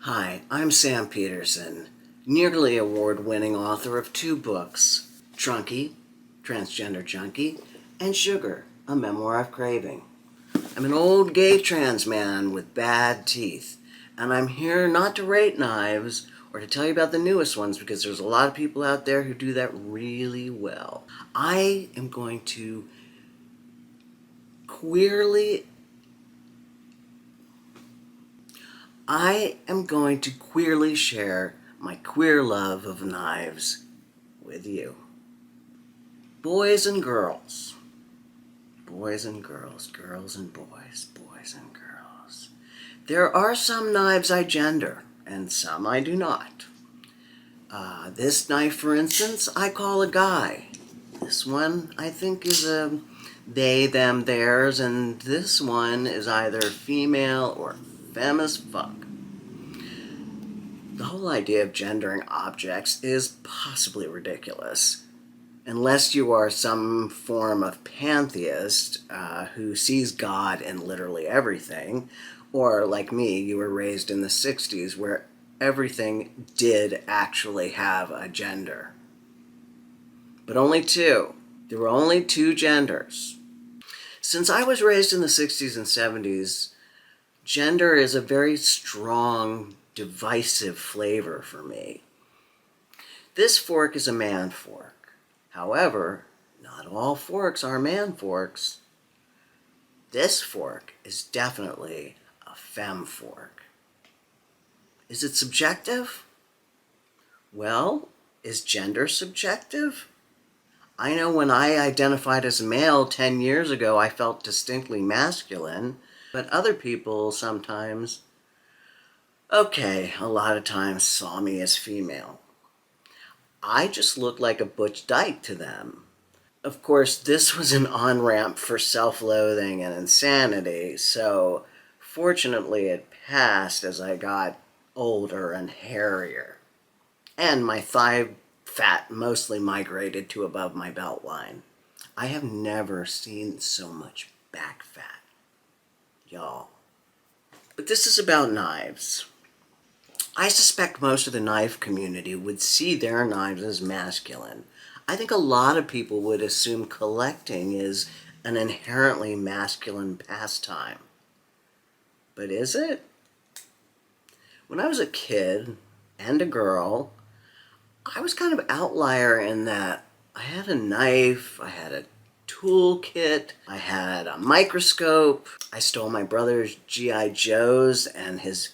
Hi, I'm Sam Peterson, nearly award-winning author of 2 books, Trunky, Transgender Junkie, and Sugar, a memoir of craving. I'm an old gay trans man with bad teeth, and I'm here not to rate knives or to tell you about the newest ones because there's a lot of people out there who do that really well. I am going to queerly share my queer love of knives with you. Boys and girls. Boys and girls. Girls and boys. Boys and girls. There are some knives I gender, and some I do not. This knife, for instance, I call a guy. This one, I think, is a they, them, theirs, and this one is either female or femme as fuck. The whole idea of gendering objects is possibly ridiculous, unless you are some form of pantheist who sees God in literally everything, or like me, you were raised in the 60s where everything did actually have a gender. But only 2. There were only 2 genders. Since I was raised in the 60s and 70s, gender is a very strong, divisive flavor for me. This fork is a man fork. However, not all forks are man forks. This fork is definitely a femme fork. Is it subjective? Well, is gender subjective? I know when I identified as male 10 years ago, I felt distinctly masculine, but other people sometimes, a lot of times saw me as female. I just looked like a butch dyke to them. Of course, this was an on-ramp for self-loathing and insanity, so fortunately it passed as I got older and hairier. And my thigh fat mostly migrated to above my belt line. I have never seen so much back fat, y'all. But this is about knives. I suspect most of the knife community would see their knives as masculine. I think a lot of people would assume collecting is an inherently masculine pastime. But is it? When I was a kid and a girl, I was kind of outlier in that I had a knife, I had a toolkit, I had a microscope, I stole my brother's G.I. Joes and his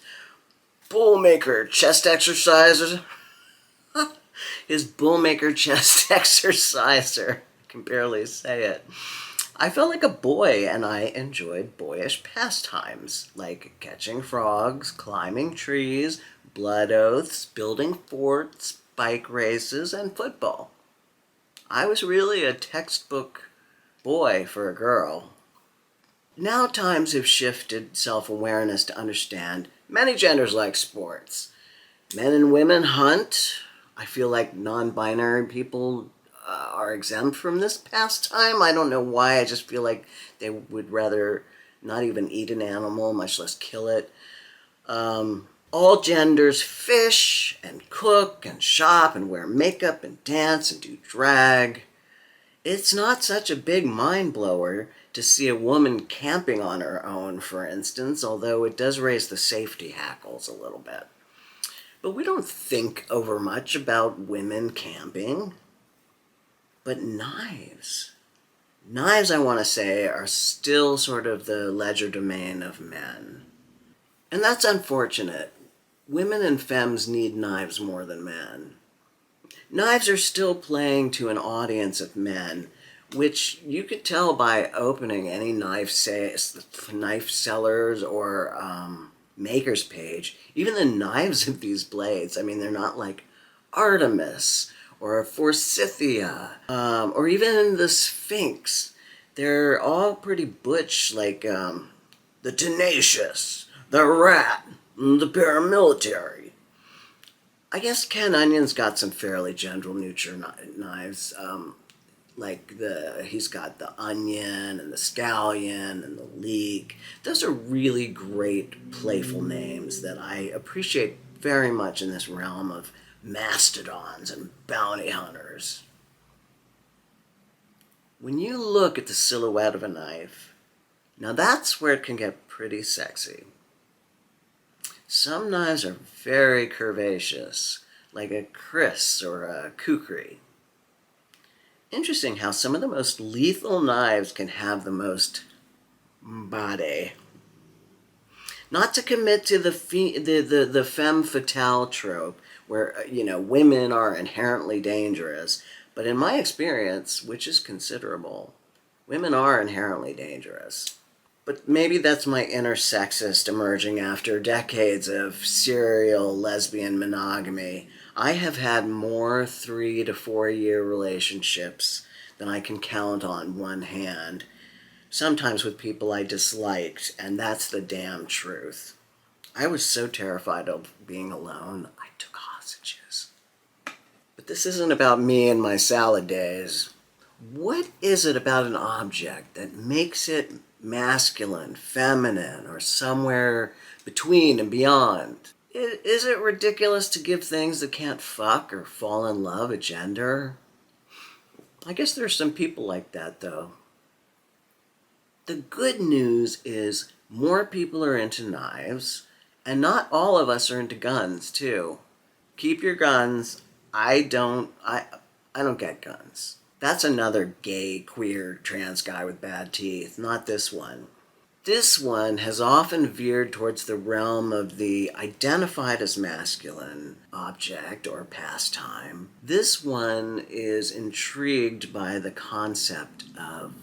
Bullmaker chest exerciser. His Bullmaker chest exerciser. I can barely say it. I felt like a boy and I enjoyed boyish pastimes like catching frogs, climbing trees, blood oaths, building forts, bike races, and football. I was really a textbook boy for a girl. Now times have shifted self-awareness to understand many genders like sports. Men and women hunt. I feel like non-binary people are exempt from this pastime. I don't know why. I just feel like they would rather not even eat an animal, much less kill it. All genders fish and cook and shop and wear makeup and dance and do drag. It's not such a big mind blower to see a woman camping on her own, for instance, although it does raise the safety hackles a little bit. But we don't think over much about women camping. But knives, I want to say, are still sort of the ledger domain of men. And that's unfortunate. Women and femmes need knives more than men. Knives are still playing to an audience of men, which you could tell by opening any knife sellers or makers page. Even the knives of these blades, I mean, they're not like Artemis or Forsythia or even the Sphinx. They're all pretty butch, like the Tenacious, the Rat, the ParaMilitary. I guess Ken Onion's got some fairly gender-neutral knives. Like he's got the Onion and the Scallion and the Leek. Those are really great playful names that I appreciate very much in this realm of mastodons and bounty hunters. When you look at the silhouette of a knife, now that's where it can get pretty sexy. Some knives are very curvaceous, like a Kris or a Kukri. Interesting how some of the most lethal knives can have the most body. Not to commit to the femme fatale trope, where women are inherently dangerous, but in my experience, which is considerable, women are inherently dangerous. But maybe that's my inner sexist emerging after decades of serial lesbian monogamy. I have had more 3 to 4 year relationships than I can count on one hand, sometimes with people I disliked, and that's the damn truth. I was so terrified of being alone, I took hostages. But this isn't about me and my salad days. What is it about an object that makes it masculine, feminine, or somewhere between and beyond? Is it ridiculous to give things that can't fuck or fall in love a gender? I guess there's some people like that, though. The good news is more people are into knives, and not all of us are into guns, too. Keep your guns. I don't get guns. That's another gay, queer, trans guy with bad teeth, not this one. This one has often veered towards the realm of the identified as masculine object or pastime. This one is intrigued by the concept of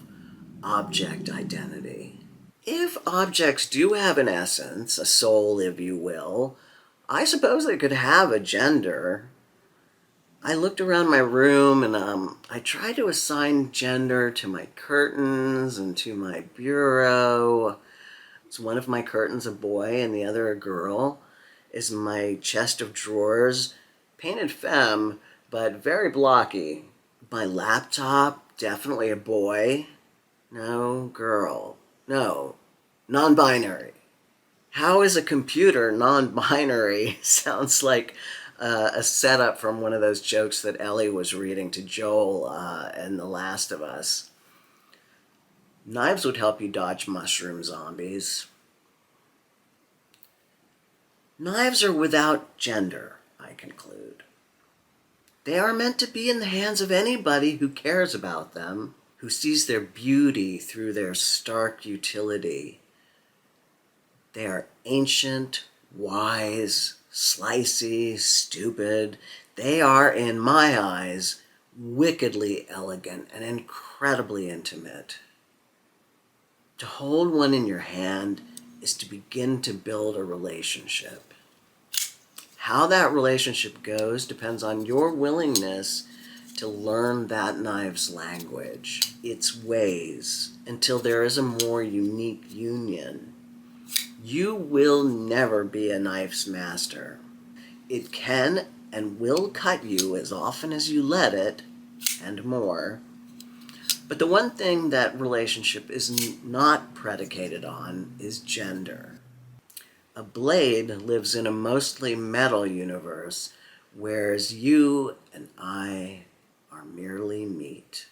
object identity. If objects do have an essence, a soul, if you will, I suppose they could have a gender. I looked around my room and I tried to assign gender to my curtains and to my bureau. It's one of my curtains a boy and the other a girl. Is my chest of drawers painted femme, but very blocky. My laptop, definitely a boy. No, girl. No, non-binary. How is a computer non-binary? Sounds like a setup from one of those jokes that Ellie was reading to Joel in The Last of Us. Knives would help you dodge mushroom zombies. Knives are without gender, I conclude. They are meant to be in the hands of anybody who cares about them, who sees their beauty through their stark utility. They are ancient, wise, slicey, stupid. They are, in my eyes, wickedly elegant and incredibly intimate. To hold one in your hand is to begin to build a relationship. How that relationship goes depends on your willingness to learn that knife's language, its ways, until there is a more unique union. You will never be a knife's master. It can and will cut you as often as you let it, and more. But the one thing that relationship is not predicated on is gender. A blade lives in a mostly metal universe, whereas you and I are merely meat.